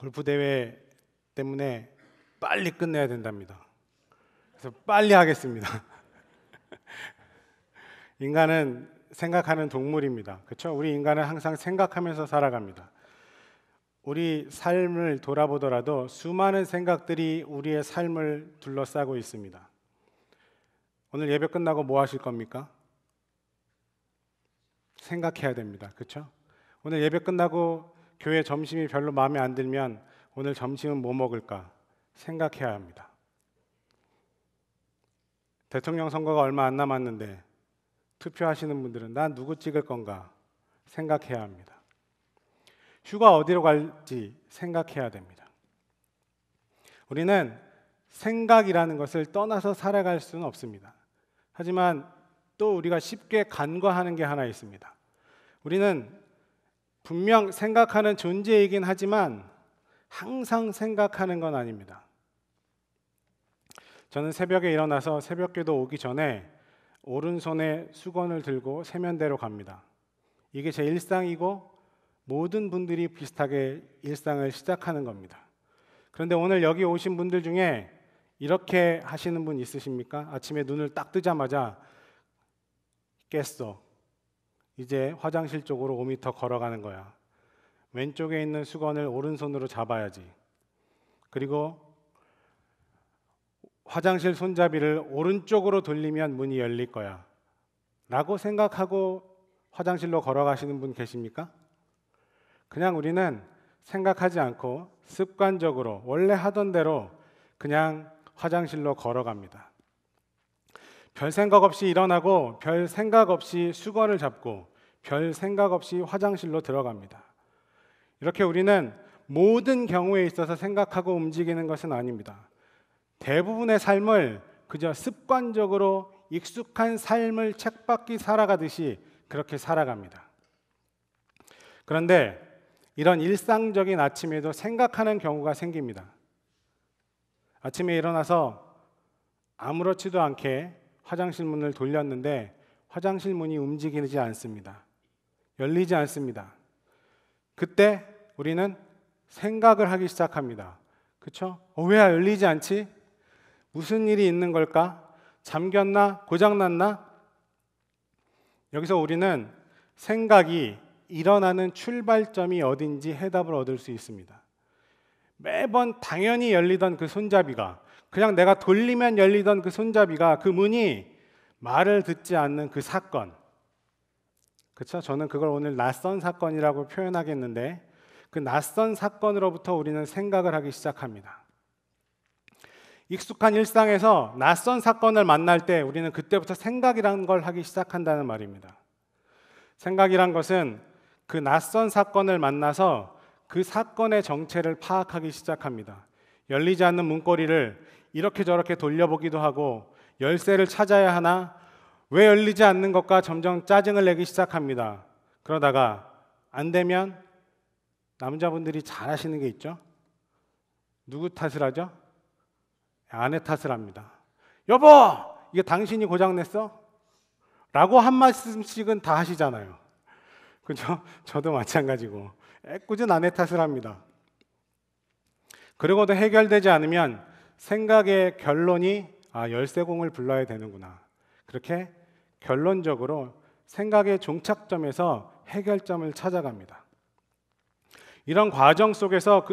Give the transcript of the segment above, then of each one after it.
골프 대회 때문에 빨리 끝내야 된답니다. 그래서 빨리 하겠습니다. 인간은 생각하는 동물입니다. 그렇죠? 우리 인간은 항상 생각하면서 살아갑니다. 우리 삶을 돌아보더라도 수많은 생각들이 우리의 삶을 둘러싸고 있습니다. 오늘 예배 끝나고 뭐 하실 겁니까? 생각해야 됩니다. 그렇죠? 오늘 예배 끝나고 교회 점심이 별로 마음에 안 들면 오늘 점심은 뭐 먹을까 생각해야 합니다. 대통령 선거가 얼마 안 남았는데 투표하시는 분들은 난 누구 찍을 건가 생각해야 합니다. 휴가 어디로 갈지 생각해야 됩니다. 우리는 생각이라는 것을 떠나서 살아갈 수는 없습니다. 하지만 또 우리가 쉽게 간과하는 게 하나 있습니다. 우리는 분명 생각하는 존재이긴 하지만 항상 생각하는 건 아닙니다. 저는 새벽에 일어나서 새벽기도 오기 전에 오른손에 수건을 들고 세면대로 갑니다. 이게 제 일상이고 모든 분들이 비슷하게 일상을 시작하는 겁니다. 그런데 오늘 여기 오신 분들 중에 이렇게 하시는 분 있으십니까? 아침에 눈을 딱 뜨자마자 깼어. 이제 화장실 쪽으로 5m 걸어가는 거야. 왼쪽에 있는 수건을 오른손으로 잡아야지. 그리고 화장실 손잡이를 오른쪽으로 돌리면 문이 열릴 거야. 라고 생각하고 화장실로 걸어가시는 분 계십니까? 그냥 우리는 생각하지 않고 습관적으로 원래 하던 대로 그냥 화장실로 걸어갑니다. 별 생각 없이 일어나고 별 생각 없이 수건을 잡고 별 생각 없이 화장실로 들어갑니다. 이렇게 우리는 모든 경우에 있어서 생각하고 움직이는 것은 아닙니다. 대부분의 삶을 그저 습관적으로 익숙한 삶을 쳇바퀴 살아가듯이 그렇게 살아갑니다. 그런데 이런 일상적인 아침에도 생각하는 경우가 생깁니다. 아침에 일어나서 아무렇지도 않게 화장실 문을 돌렸는데 화장실 문이 움직이지 않습니다. 열리지 않습니다. 그때 우리는 생각을 하기 시작합니다. 그렇죠? 왜 열리지 않지? 무슨 일이 있는 걸까? 잠겼나? 고장났나? 여기서 우리는 생각이 일어나는 출발점이 어딘지 해답을 얻을 수 있습니다. 매번 당연히 열리던 그 손잡이가, 그냥 내가 돌리면 열리던 그 손잡이가, 그 문이 말을 듣지 않는 그 사건. 그렇죠? 저는 그걸 오늘 낯선 사건이라고 표현하겠는데 그 낯선 사건으로부터 우리는 생각을 하기 시작합니다. 익숙한 일상에서 낯선 사건을 만날 때 우리는 그때부터 생각이라는 걸 하기 시작한다는 말입니다. 생각이란 것은 그 낯선 사건을 만나서 그 사건의 정체를 파악하기 시작합니다. 열리지 않는 문고리를 이렇게 저렇게 돌려보기도 하고 열쇠를 찾아야 하나? 왜 열리지 않는 것과 점점 짜증을 내기 시작합니다. 그러다가 안 되면 남자분들이 잘 하시는 게 있죠. 누구 탓을 하죠? 아내 탓을 합니다. 여보! 이게 당신이 고장냈어? 라고 한 말씀씩은 다 하시잖아요. 그죠? 저도 마찬가지고 애꿎은 아내 탓을 합니다. 그러고도 해결되지 않으면 생각의 결론이 열쇠공을 불러야 되는구나. 그렇게 결론적으로 생각의 종착점에서 해결점을 찾아갑니다. 이런 과정 속에서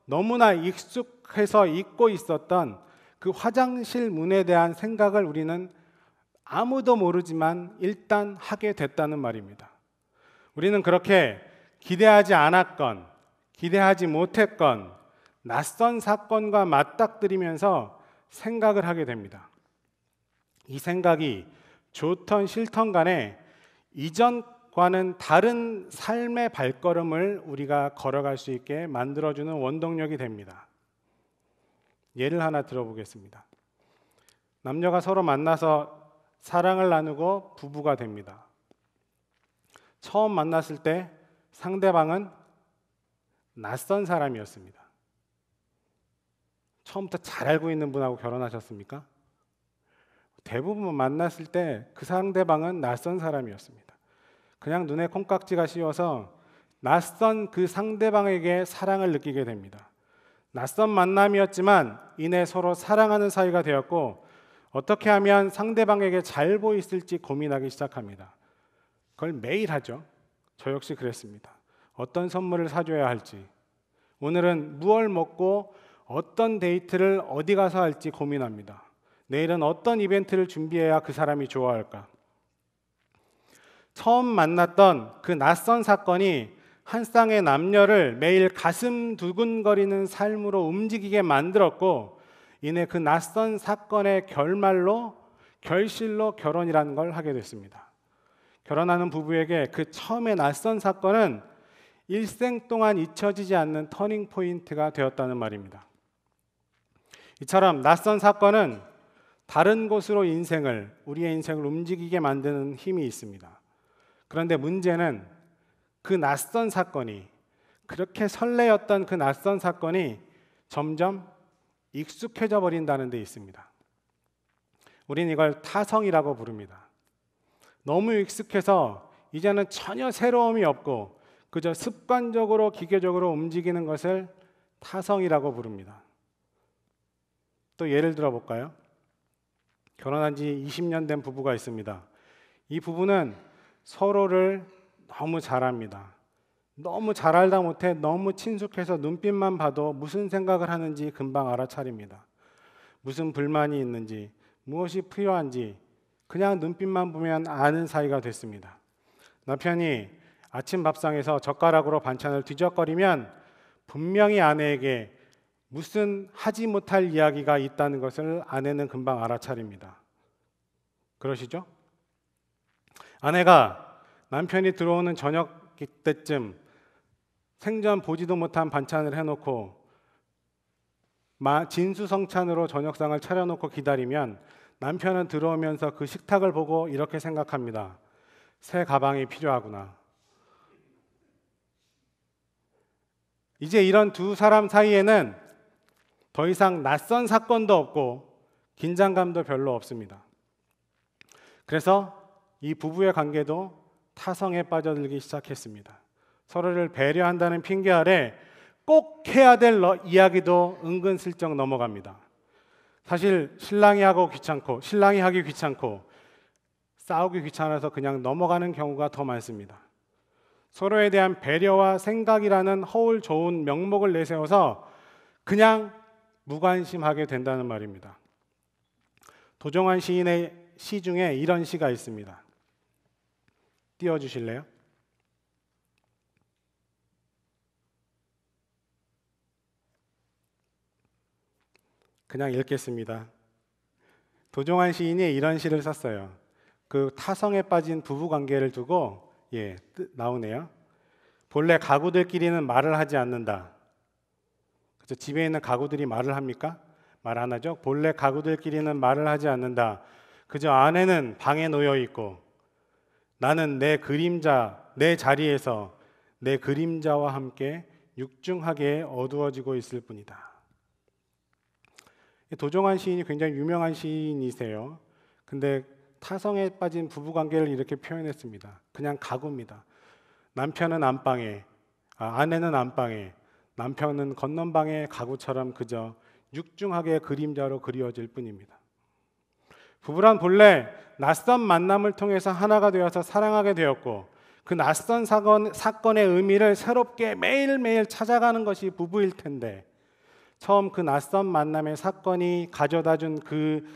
너무나 익숙해서 잊고 있었던 그 화장실 문에 대한 생각을 우리는 아무도 모르지만 일단 하게 됐다는 말입니다. 우리는 그렇게 기대하지 않았건 기대하지 못했건 낯선 사건과 맞닥뜨리면서 생각을 하게 됩니다. 이 생각이 좋던 싫던 간에 이전과는 다른 삶의 발걸음을 우리가 걸어갈 수 있게 만들어주는 원동력이 됩니다. 예를 하나 들어보겠습니다. 남녀가 서로 만나서 사랑을 나누고 부부가 됩니다. 처음 만났을 때 상대방은 낯선 사람이었습니다. 처음부터 잘 알고 있는 분하고 결혼하셨습니까? 대부분 만났을 때 그 상대방은 낯선 사람이었습니다. 그냥 눈에 콩깍지가 씌워서 낯선 그 상대방에게 사랑을 느끼게 됩니다. 낯선 만남이었지만 이내 서로 사랑하는 사이가 되었고 어떻게 하면 상대방에게 잘 보였을지 고민하기 시작합니다. 그걸 매일 하죠. 저 역시 그랬습니다. 어떤 선물을 사줘야 할지, 오늘은 무얼 먹고 어떤 데이트를 어디 가서 할지 고민합니다. 내일은 어떤 이벤트를 준비해야 그 사람이 좋아할까? 처음 만났던 그 낯선 사건이 한 쌍의 남녀를 매일 가슴 두근거리는 삶으로 움직이게 만들었고, 이내 그 낯선 사건의 결실로 결혼이라는 걸 하게 됐습니다. 결혼하는 부부에게 그 처음의 낯선 사건은 일생 동안 잊혀지지 않는 터닝 포인트가 되었다는 말입니다. 이처럼 낯선 사건은 다른 곳으로 우리의 인생을 움직이게 만드는 힘이 있습니다. 그런데 문제는 그 낯선 사건이, 그렇게 설레었던 그 낯선 사건이 점점 익숙해져 버린다는 데 있습니다. 우린 이걸 타성이라고 부릅니다. 너무 익숙해서 이제는 전혀 새로움이 없고 그저 습관적으로 기계적으로 움직이는 것을 타성이라고 부릅니다. 또 예를 들어 볼까요? 결혼한 지 20년 된 부부가 있습니다. 이 부부는 서로를 너무 잘 압니다. 너무 잘 알다 못해 너무 친숙해서 눈빛만 봐도 무슨 생각을 하는지 금방 알아차립니다. 무슨 불만이 있는지, 무엇이 필요한지 그냥 눈빛만 보면 아는 사이가 됐습니다. 남편이 아침 밥상에서 젓가락으로 반찬을 뒤적거리면 분명히 아내에게 무슨 하지 못할 이야기가 있다는 것을 아내는 금방 알아차립니다. 그러시죠? 아내가 남편이 들어오는 저녁 때쯤 생전 보지도 못한 반찬을 해놓고 진수성찬으로 저녁상을 차려놓고 기다리면 남편은 들어오면서 그 식탁을 보고 이렇게 생각합니다. 새 가방이 필요하구나. 이제 이런 두 사람 사이에는 더 이상 낯선 사건도 없고 긴장감도 별로 없습니다. 그래서 이 부부의 관계도 타성에 빠져들기 시작했습니다. 서로를 배려한다는 핑계 아래 꼭 해야 될 이야기도 은근슬쩍 넘어갑니다. 사실 신랑이 하기 귀찮고 싸우기 귀찮아서 그냥 넘어가는 경우가 더 많습니다. 서로에 대한 배려와 생각이라는 허울 좋은 명목을 내세워서 그냥 무관심하게 된다는 말입니다. 도종환 시인의 시 중에 이런 시가 있습니다. 띄워주실래요? 그냥 읽겠습니다. 도종환 시인이 이런 시를 썼어요. 그 타성에 빠진 부부 관계를 두고 나오네요. 본래 가구들끼리는 말을 하지 않는다. 그래서 집에 있는 가구들이 말을 합니까? 말 안 하죠. 본래 가구들끼리는 말을 하지 않는다. 그저 아내는 방에 놓여 있고 나는 내 자리에서 내 그림자와 함께 육중하게 어두워지고 있을 뿐이다. 도종환 시인이 굉장히 유명한 시인이세요. 근데 타성에 빠진 부부관계를 이렇게 표현했습니다. 그냥 가구입니다. 남편은 안방에, 아내는 안방에, 남편은 건넌방의 가구처럼 그저 육중하게 그림자로 그리워질 뿐입니다. 부부란 본래 낯선 만남을 통해서 하나가 되어서 사랑하게 되었고 그 낯선 사건의 의미를 새롭게 매일매일 찾아가는 것이 부부일 텐데 처음 그 낯선 만남의 사건이 가져다준 그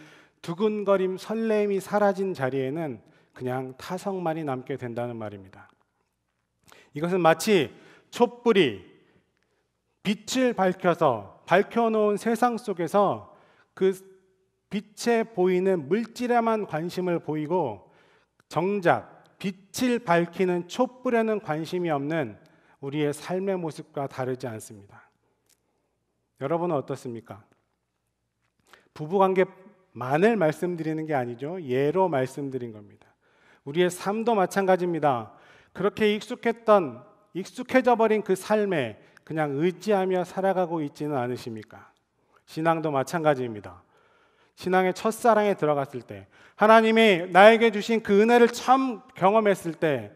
두근거림, 설렘이 사라진 자리에는 그냥 타성만이 남게 된다는 말입니다. 이것은 마치 촛불이 빛을 밝혀놓은 세상 속에서 그 빛에 보이는 물질에만 관심을 보이고 정작 빛을 밝히는 촛불에는 관심이 없는 우리의 삶의 모습과 다르지 않습니다. 여러분은 어떻습니까? 부부관계만을 말씀드리는 게 아니죠. 예로 말씀드린 겁니다. 우리의 삶도 마찬가지입니다. 그렇게 익숙해져 버린 그 삶에 그냥 의지하며 살아가고 있지는 않으십니까? 신앙도 마찬가지입니다. 신앙의 첫사랑에 들어갔을 때 하나님이 나에게 주신 그 은혜를 처음 경험했을 때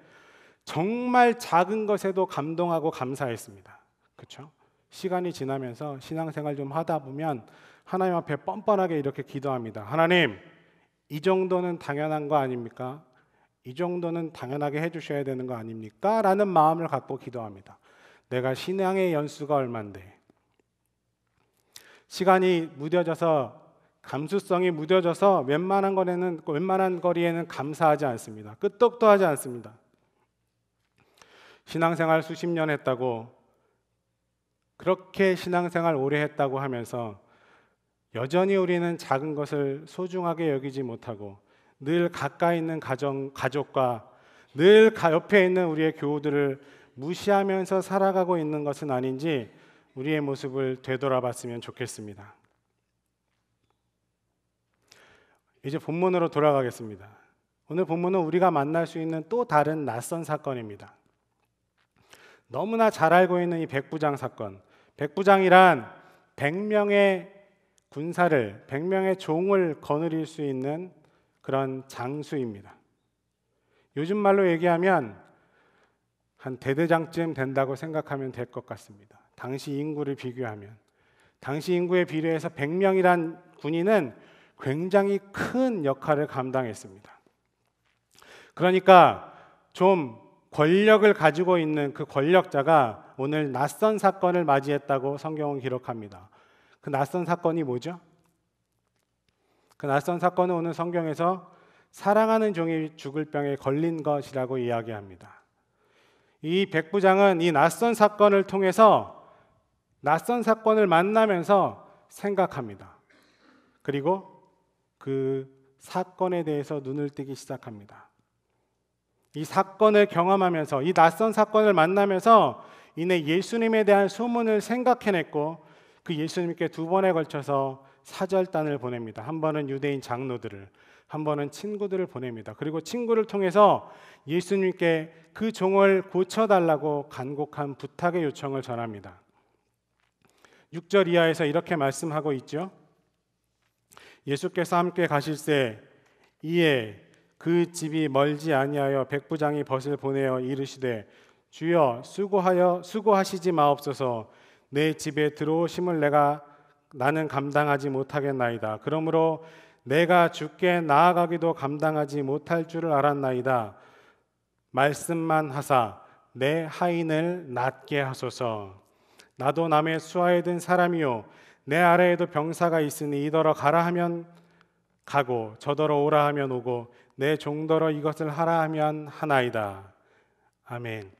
정말 작은 것에도 감동하고 감사했습니다. 그렇죠? 시간이 지나면서 신앙생활 좀 하다 보면 하나님 앞에 뻔뻔하게 이렇게 기도합니다. 하나님, 이 정도는 당연한 거 아닙니까? 이 정도는 당연하게 해주셔야 되는 거 아닙니까? 라는 마음을 갖고 기도합니다. 내가 신앙의 연수가 얼만데, 시간이 무뎌져서, 감수성이 무뎌져서 웬만한 거리에는 감사하지 않습니다. 끄떡도 하지 않습니다. 신앙생활 수십 년 했다고, 그렇게 신앙생활 오래 했다고 하면서 여전히 우리는 작은 것을 소중하게 여기지 못하고 늘 가까이 있는 가족과 늘 옆에 있는 우리의 교우들을 무시하면서 살아가고 있는 것은 아닌지 우리의 모습을 되돌아봤으면 좋겠습니다. 이제 본문으로 돌아가겠습니다. 오늘 본문은 우리가 만날 수 있는 또 다른 낯선 사건입니다. 너무나 잘 알고 있는 이 백부장 사건. 백부장이란 100명의 군사를, 100명의 종을 거느릴 수 있는 그런 장수입니다. 요즘 말로 얘기하면 한 대대장쯤 된다고 생각하면 될 것 같습니다. 당시 인구를 비교하면. 당시 인구에 비례해서 100명이란 군인은 굉장히 큰 역할을 감당했습니다. 그러니까 좀 권력을 가지고 있는 그 권력자가 오늘 낯선 사건을 맞이했다고 성경은 기록합니다. 그 낯선 사건이 뭐죠? 그 낯선 사건은 오늘 성경에서 사랑하는 종이 죽을 병에 걸린 것이라고 이야기합니다. 이 백부장은 이 낯선 사건을 통해서 낯선 사건을 만나면서 생각합니다. 그리고 그 사건에 대해서 눈을 뜨기 시작합니다. 이 사건을 경험하면서, 이 낯선 사건을 만나면서 이내 예수님에 대한 소문을 생각해냈고 그 예수님께 2번에 걸쳐서 사절단을 보냅니다. 한 번은 유대인 장로들을, 한 번은 친구들을 보냅니다. 그리고 친구를 통해서 예수님께 그 종을 고쳐달라고 간곡한 부탁의 요청을 전합니다. 6절 이하에서 이렇게 말씀하고 있죠. 예수께서 함께 가실새 이에 그 집이 멀지 아니하여 백부장이 벗을 보내어 이르시되 주여 수고하시지 마옵소서. 내 집에 들어오심을 나는 감당하지 못하겠나이다. 그러므로 내가 주께 나아가기도 감당하지 못할 줄을 알았나이다. 말씀만 하사 내 하인을 낫게 하소서. 나도 남의 수하에 든 사람이요 내 아래에도 병사가 있으니 이더러 가라 하면 가고 저더러 오라 하면 오고 내 종더러 이것을 하라 하면 하나이다. 아멘.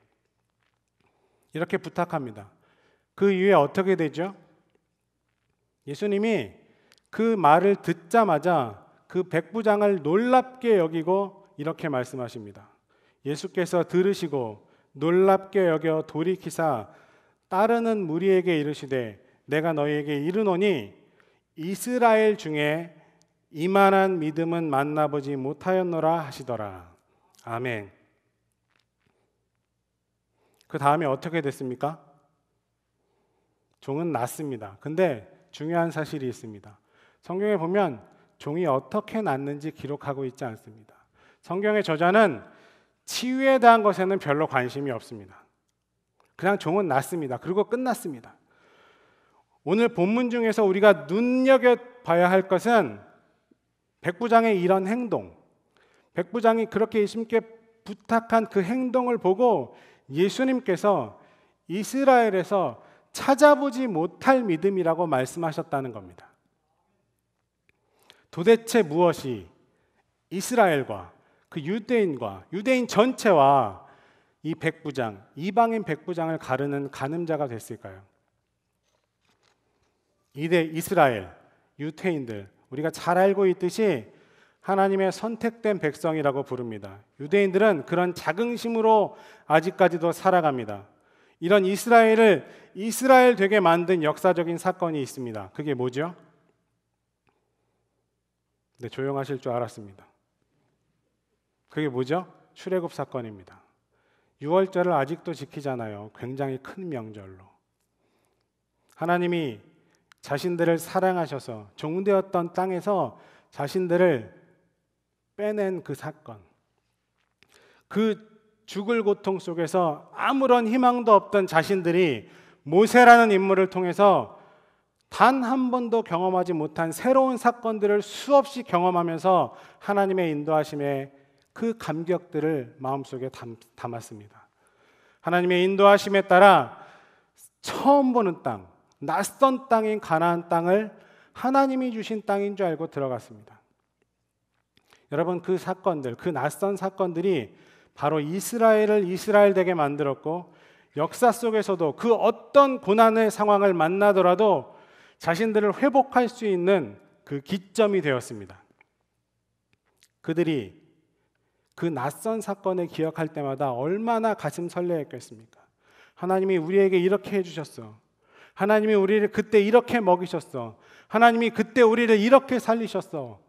이렇게 부탁합니다. 그 이후에 어떻게 되죠? 예수님이 그 말을 듣자마자 그 백부장을 놀랍게 여기고 이렇게 말씀하십니다. 예수께서 들으시고 놀랍게 여겨 돌이키사 따르는 무리에게 이르시되 내가 너희에게 이르노니 이스라엘 중에 이만한 믿음은 만나보지 못하였노라 하시더라. 아멘. 그 다음에 어떻게 됐습니까? 종은 낫습니다. 근데 중요한 사실이 있습니다. 성경에 보면 종이 어떻게 낫는지 기록하고 있지 않습니다. 성경의 저자는 치유에 대한 것에는 별로 관심이 없습니다. 그냥 종은 낫습니다. 그리고 끝났습니다. 오늘 본문 중에서 우리가 눈여겨봐야 할 것은 백부장의 이런 행동, 백부장이 그렇게 예수님께 부탁한 그 행동을 보고 예수님께서 이스라엘에서 찾아보지 못할 믿음이라고 말씀하셨다는 겁니다. 도대체 무엇이 이스라엘과 그 유대인 전체와 이 백부장, 이방인 백부장을 가르는 가늠자가 됐을까요? 이대 이스라엘, 유대인들, 우리가 잘 알고 있듯이 하나님의 선택된 백성이라고 부릅니다. 유대인들은 그런 자긍심으로 아직까지도 살아갑니다. 이런 이스라엘을 이스라엘 되게 만든 역사적인 사건이 있습니다. 그게 뭐죠? 네, 조용하실 줄 알았습니다. 그게 뭐죠? 출애굽 사건입니다. 6월절을 아직도 지키잖아요. 굉장히 큰 명절로. 하나님이 자신들을 사랑하셔서 종되었던 땅에서 자신들을 빼낸 그 사건, 그 죽을 고통 속에서 아무런 희망도 없던 자신들이 모세라는 인물을 통해서 단 한 번도 경험하지 못한 새로운 사건들을 수없이 경험하면서 하나님의 인도하심에 그 감격들을 마음속에 담았습니다. 하나님의 인도하심에 따라 처음 보는 땅, 낯선 땅인 가나안 땅을 하나님이 주신 땅인 줄 알고 들어갔습니다. 여러분, 그 사건들, 그 낯선 사건들이 바로 이스라엘을 이스라엘 되게 만들었고, 역사 속에서도 그 어떤 고난의 상황을 만나더라도 자신들을 회복할 수 있는 그 기점이 되었습니다. 그들이 그 낯선 사건을 기억할 때마다 얼마나 가슴 설레했겠습니까? 하나님이 우리에게 이렇게 해주셨어. 하나님이 우리를 그때 이렇게 먹이셨어. 하나님이 그때 우리를 이렇게 살리셨어.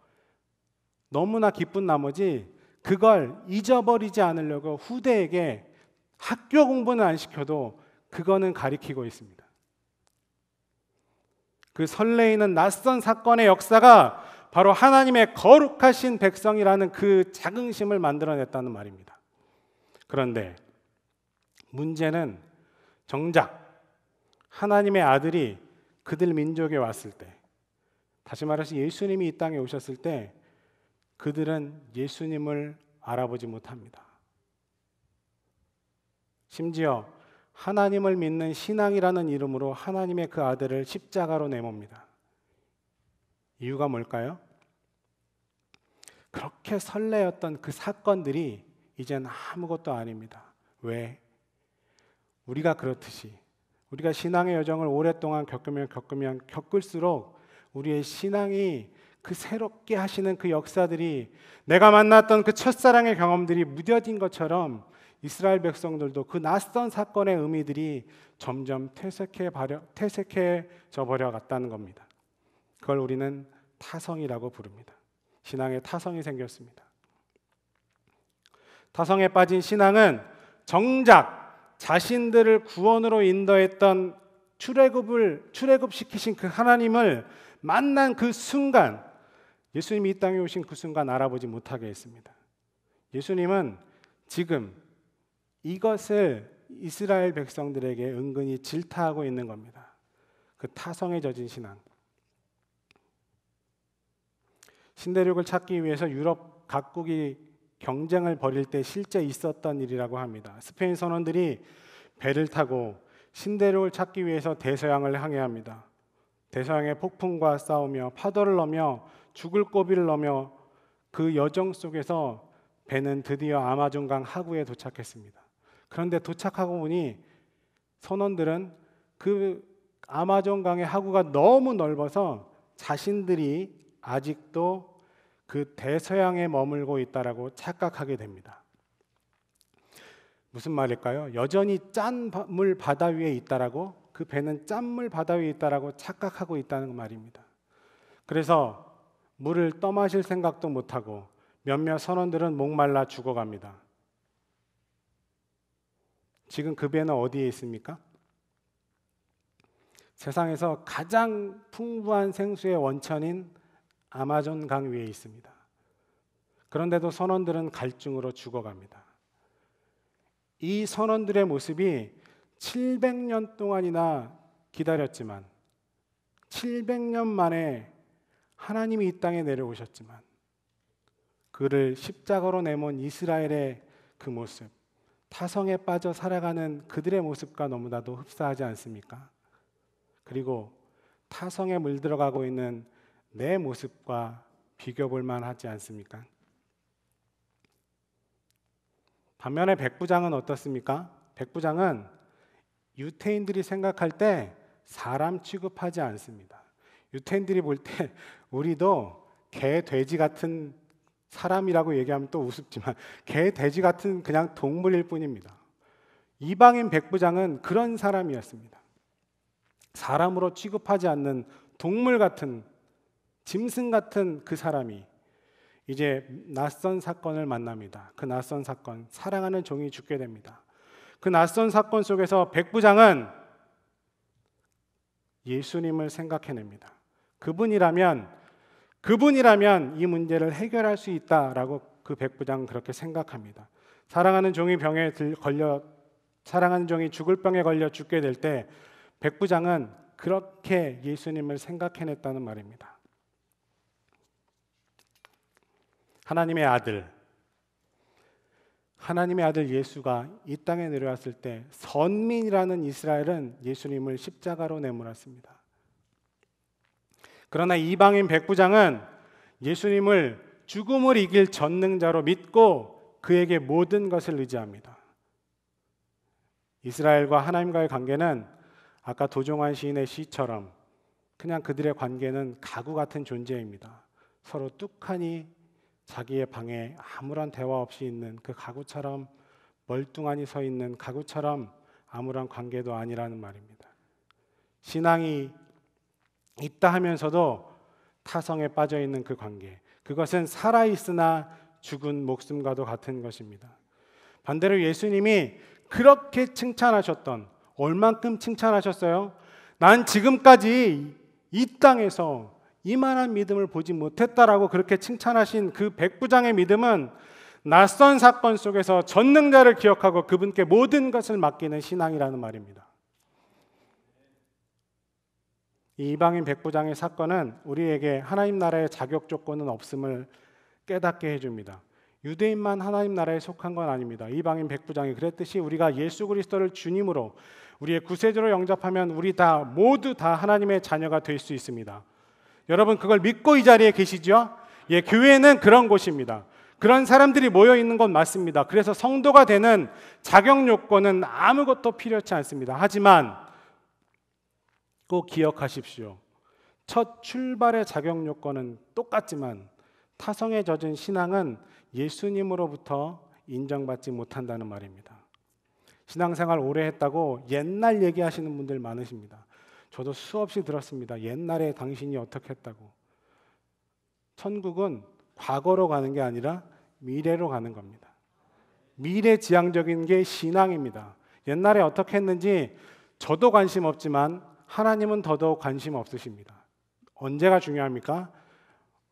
너무나 기쁜 나머지 그걸 잊어버리지 않으려고 후대에게 학교 공부는 안 시켜도 그거는 가리키고 있습니다. 그 설레이는 낯선 사건의 역사가 바로 하나님의 거룩하신 백성이라는 그 자긍심을 만들어냈다는 말입니다. 그런데 문제는 정작 하나님의 아들이 그들 민족에 왔을 때, 다시 말해서 예수님이 이 땅에 오셨을 때 그들은 예수님을 알아보지 못합니다. 심지어 하나님을 믿는 신앙이라는 이름으로 하나님의 그 아들을 십자가로 내멉니다. 이유가 뭘까요? 그렇게 설레었던 그 사건들이 이젠 아무것도 아닙니다. 왜? 우리가 그렇듯이 우리가 신앙의 여정을 오랫동안 겪을수록 우리의 신앙이 그 새롭게 하시는 그 역사들이, 내가 만났던 그 첫사랑의 경험들이 무뎌진 것처럼 이스라엘 백성들도 그 낯선 사건의 의미들이 점점 퇴색해져 버려갔다는 겁니다. 그걸 우리는 타성이라고 부릅니다. 신앙에 타성이 생겼습니다. 타성에 빠진 신앙은 정작 자신들을 구원으로 인도했던 출애굽시키신 그 하나님을 만난 그 순간, 예수님이 이 땅에 오신 그 순간 알아보지 못하게 했습니다. 예수님은 지금 이것을 이스라엘 백성들에게 은근히 질타하고 있는 겁니다. 그 타성에 젖은 신앙. 신대륙을 찾기 위해서 유럽 각국이 경쟁을 벌일 때 실제 있었던 일이라고 합니다. 스페인 선원들이 배를 타고 신대륙을 찾기 위해서 대서양을 항해합니다. 대서양의 폭풍과 싸우며 파도를 넘며 죽을 고비를 넘며 그 여정 속에서 배는 드디어 아마존강 하구에 도착했습니다. 그런데 도착하고 보니 선원들은 그 아마존강의 하구가 너무 넓어서 자신들이 아직도 그 대서양에 머물고 있다라고 착각하게 됩니다. 무슨 말일까요? 여전히 짠물 바다 위에 있다라고, 그 배는 짠물 바다 위에 있다라고 착각하고 있다는 말입니다. 그래서 물을 떠마실 생각도 못하고 몇몇 선원들은 목말라 죽어갑니다. 지금 그 배는 어디에 있습니까? 세상에서 가장 풍부한 생수의 원천인 아마존 강 위에 있습니다. 그런데도 선원들은 갈증으로 죽어갑니다. 이 선원들의 모습이 700년 동안이나 기다렸지만, 700년 만에 하나님이 이 땅에 내려오셨지만 그를 십자가로 내몬 이스라엘의 그 모습, 타성에 빠져 살아가는 그들의 모습과 너무나도 흡사하지 않습니까? 그리고 타성에 물들어가고 있는 내 모습과 비교볼 만하지 않습니까? 반면에 백부장은 어떻습니까? 백부장은 유태인들이 생각할 때 사람 취급하지 않습니다. 유태인들이 볼 때 우리도 개, 돼지 같은 사람이라고 얘기하면 또 우습지만 개, 돼지 같은 그냥 동물일 뿐입니다. 이방인 백부장은 그런 사람이었습니다. 사람으로 취급하지 않는 동물 같은, 짐승 같은 그 사람이 이제 낯선 사건을 만납니다. 그 낯선 사건, 사랑하는 종이 죽게 됩니다. 그 낯선 사건 속에서 백부장은 예수님을 생각해냅니다. 그분이라면 이 문제를 해결할 수 있다라고 그 백부장은 그렇게 생각합니다. 사랑하는 종이 죽을 병에 걸려 죽게 될 때 백부장은 그렇게 예수님을 생각해냈다는 말입니다. 하나님의 아들 예수가 이 땅에 내려왔을 때 선민이라는 이스라엘은 예수님을 십자가로 내몰았습니다. 그러나 이방인 백부장은 예수님을 죽음을 이길 전능자로 믿고 그에게 모든 것을 의지합니다. 이스라엘과 하나님과의 관계는 아까 도종환 시인의 시처럼 그냥 그들의 관계는 가구 같은 존재입니다. 서로 뚝하니 자기의 방에 아무런 대화 없이 있는 그 가구처럼 멀뚱하니 서 있는 가구처럼 아무런 관계도 아니라는 말입니다. 신앙이 있다 하면서도 타성에 빠져 있는 그 관계, 그것은 살아있으나 죽은 목숨과도 같은 것입니다. 반대로 예수님이 그렇게 칭찬하셨던, 얼만큼 칭찬하셨어요? 난 지금까지 이 땅에서 이만한 믿음을 보지 못했다라고 그렇게 칭찬하신 그 백부장의 믿음은 낯선 사건 속에서 전능자를 기억하고 그분께 모든 것을 맡기는 신앙이라는 말입니다. 이 이방인 백부장의 사건은 우리에게 하나님 나라의 자격 조건은 없음을 깨닫게 해줍니다. 유대인만 하나님 나라에 속한 건 아닙니다. 이방인 백부장이 그랬듯이 우리가 예수 그리스도를 주님으로 우리의 구세주로 영접하면 우리 다 모두 다 하나님의 자녀가 될 수 있습니다. 여러분 그걸 믿고 이 자리에 계시죠? 예, 교회는 그런 곳입니다. 그런 사람들이 모여 있는 건 맞습니다. 그래서 성도가 되는 자격 요건은 아무것도 필요치 않습니다. 하지만 꼭 기억하십시오. 첫 출발의 자격 요건은 똑같지만 타성에 젖은 신앙은 예수님으로부터 인정받지 못한다는 말입니다. 신앙생활 오래 했다고 옛날 얘기하시는 분들 많으십니다. 저도 수없이 들었습니다. 옛날에 당신이 어떻게 했다고. 천국은 과거로 가는 게 아니라 미래로 가는 겁니다. 미래지향적인 게 신앙입니다. 옛날에 어떻게 했는지 저도 관심 없지만 하나님은 더더욱 관심 없으십니다. 언제가 중요합니까?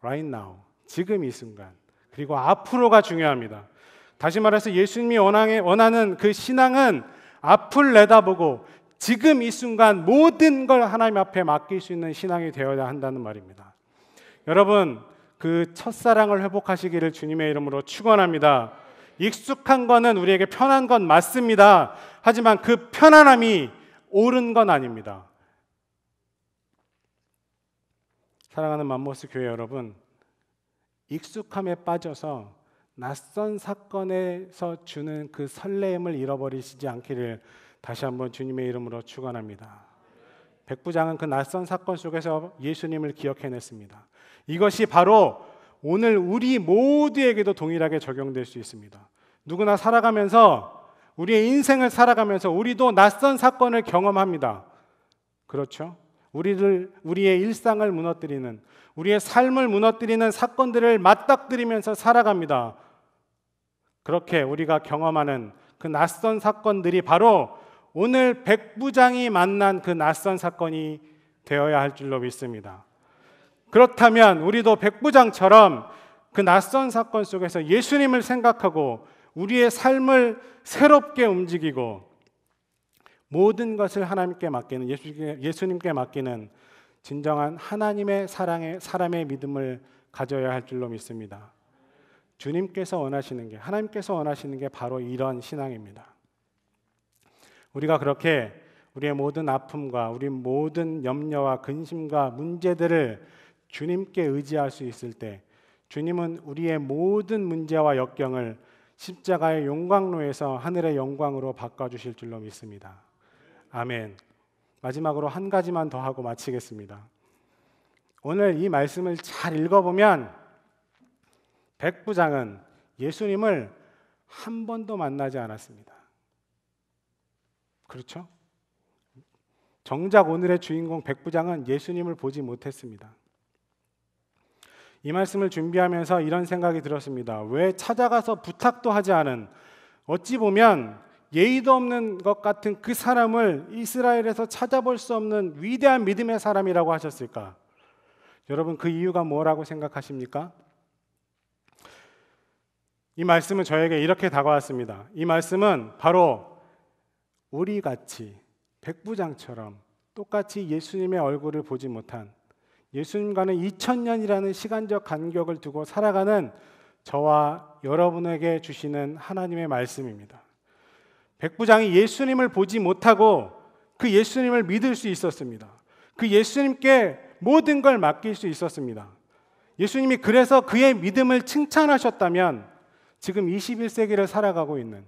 Right now, 지금 이 순간. 그리고 앞으로가 중요합니다. 다시 말해서 예수님이 원하는 그 신앙은 앞을 내다보고 지금 이 순간 모든 걸 하나님 앞에 맡길 수 있는 신앙이 되어야 한다는 말입니다. 여러분, 그 첫사랑을 회복하시기를 주님의 이름으로 축원합니다. 익숙한 거는 우리에게 편한 건 맞습니다. 하지만 그 편안함이 옳은 건 아닙니다. 사랑하는 맘모스 교회 여러분, 익숙함에 빠져서 낯선 사건에서 주는 그 설레임을 잃어버리시지 않기를 다시 한번 주님의 이름으로 축원합니다. 백부장은 그 낯선 사건 속에서 예수님을 기억해냈습니다. 이것이 바로 오늘 우리 모두에게도 동일하게 적용될 수 있습니다. 누구나 살아가면서 우리의 인생을 살아가면서 우리도 낯선 사건을 경험합니다. 그렇죠? 우리의 일상을 무너뜨리는, 우리의 삶을 무너뜨리는 사건들을 맞닥뜨리면서 살아갑니다. 그렇게 우리가 경험하는 그 낯선 사건들이 바로 오늘 백부장이 만난 그 낯선 사건이 되어야 할 줄로 믿습니다. 그렇다면 우리도 백부장처럼 그 낯선 사건 속에서 예수님을 생각하고 우리의 삶을 새롭게 움직이고 모든 것을 하나님께 맡기는, 예수님께 맡기는 진정한 하나님의 사랑의 사람의 믿음을 가져야 할 줄로 믿습니다. 주님께서 원하시는 게, 하나님께서 원하시는 게 바로 이런 신앙입니다. 우리가 그렇게 우리의 모든 아픔과 우리 모든 염려와 근심과 문제들을 주님께 의지할 수 있을 때 주님은 우리의 모든 문제와 역경을 십자가의 용광로에서 하늘의 영광으로 바꿔주실 줄로 믿습니다. 아멘. 마지막으로 한 가지만 더 하고 마치겠습니다. 오늘 이 말씀을 잘 읽어보면 백부장은 예수님을 한 번도 만나지 않았습니다. 그렇죠? 정작 오늘의 주인공 백부장은 예수님을 보지 못했습니다. 이 말씀을 준비하면서 이런 생각이 들었습니다. 왜 찾아가서 부탁도 하지 않은, 어찌 보면 예의도 없는 것 같은 그 사람을 이스라엘에서 찾아볼 수 없는 위대한 믿음의 사람이라고 하셨을까? 여러분, 그 이유가 뭐라고 생각하십니까? 이 말씀은 저에게 이렇게 다가왔습니다. 이 말씀은 바로 우리같이 백부장처럼 똑같이 예수님의 얼굴을 보지 못한, 예수님과는 2000년이라는 시간적 간격을 두고 살아가는 저와 여러분에게 주시는 하나님의 말씀입니다. 백부장이 예수님을 보지 못하고 그 예수님을 믿을 수 있었습니다. 그 예수님께 모든 걸 맡길 수 있었습니다. 예수님이 그래서 그의 믿음을 칭찬하셨다면 지금 21세기를 살아가고 있는,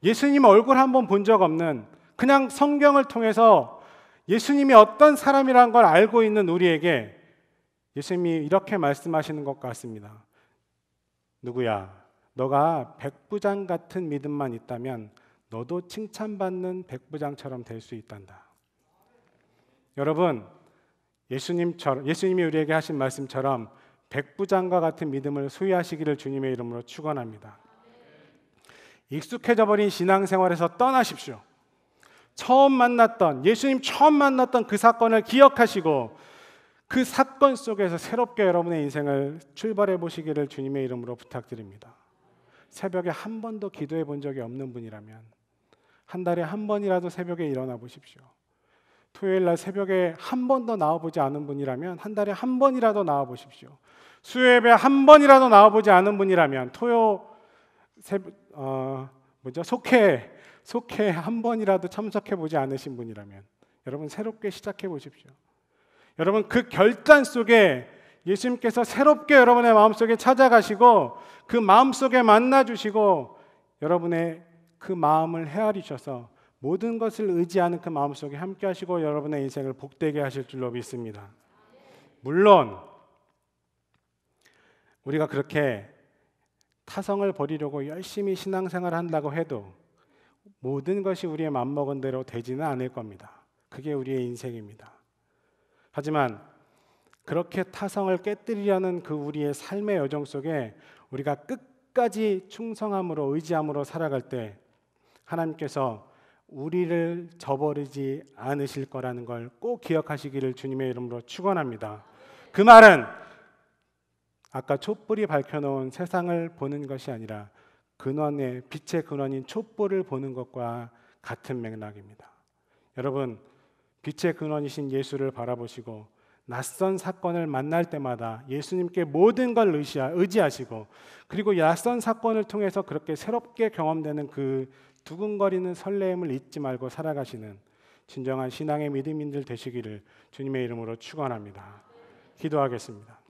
예수님 얼굴 한번 본 적 없는, 그냥 성경을 통해서 예수님이 어떤 사람이라는 걸 알고 있는 우리에게 예수님이 이렇게 말씀하시는 것 같습니다. 누구야, 너가 백부장 같은 믿음만 있다면 너도 칭찬받는 백부장처럼 될 수 있단다. 여러분, 예수님이 우리에게 하신 말씀처럼 백부장과 같은 믿음을 소유하시기를 주님의 이름으로 축원합니다. 익숙해져 버린 신앙생활에서 떠나십시오. 예수님 처음 만났던 그 사건을 기억하시고 그 사건 속에서 새롭게 여러분의 인생을 출발해 보시기를 주님의 이름으로 부탁드립니다. 새벽에 한 번도 기도해 본 적이 없는 분이라면 한 달에 한 번이라도 새벽에 일어나 보십시오. 토요일 날 새벽에 한 번도 나와보지 않은 분이라면 한 달에 한 번이라도 나와 보십시오. 수요예배 한 번이라도 나와보지 않은 분이라면 속회 한 번이라도 참석해 보지 않으신 분이라면 여러분 새롭게 시작해 보십시오. 여러분 그 결단 속에 예수님께서 새롭게 여러분의 마음속에 찾아가시고 그 마음속에 만나주시고 여러분의 그 마음을 헤아리셔서 모든 것을 의지하는 그 마음속에 함께 하시고 여러분의 인생을 복되게 하실 줄로 믿습니다. 물론 우리가 그렇게 타성을 버리려고 열심히 신앙생활을 한다고 해도 모든 것이 우리의 맘먹은 대로 되지는 않을 겁니다. 그게 우리의 인생입니다. 하지만 그렇게 타성을 깨뜨리려는 그 우리의 삶의 여정 속에 우리가 끝까지 충성함으로 의지함으로 살아갈 때 하나님께서 우리를 저버리지 않으실 거라는 걸 꼭 기억하시기를 주님의 이름으로 축원합니다. 그 말은 아까 촛불이 밝혀놓은 세상을 보는 것이 아니라 빛의 근원인 촛불을 보는 것과 같은 맥락입니다. 여러분, 빛의 근원이신 예수를 바라보시고 낯선 사건을 만날 때마다 예수님께 모든 걸 의지하시고 그리고 낯선 사건을 통해서 그렇게 새롭게 경험되는 그 두근거리는 설레임을 잊지 말고 살아가시는 진정한 신앙의 믿음인들 되시기를 주님의 이름으로 축원합니다. 기도하겠습니다.